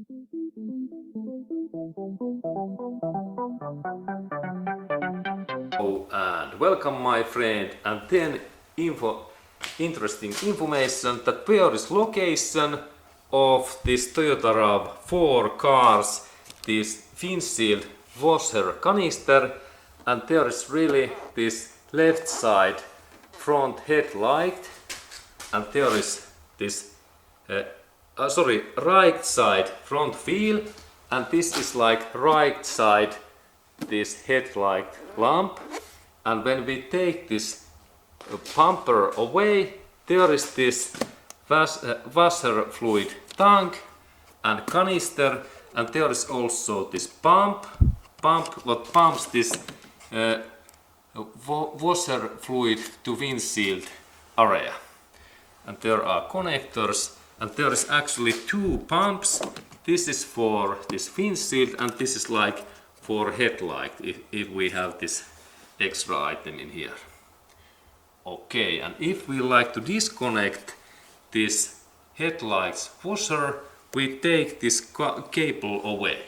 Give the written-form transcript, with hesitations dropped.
And welcome my friend, and then interesting information that where is location of this Toyota RAV4 cars, this windshield washer canister, and there is really this left side front headlight, and there is this right side front wheel, and this is like right side this headlight lamp. And when we take this bumper away, there is this washer fluid tank and canister, and there is also this pump what pumps this washer fluid to windshield area. And there are connectors, and there is actually two pumps. This is for this windshield, and this is like for headlight if we have this extra item in here. Okay, and if we like to disconnect this headlights washer, we take this cable away.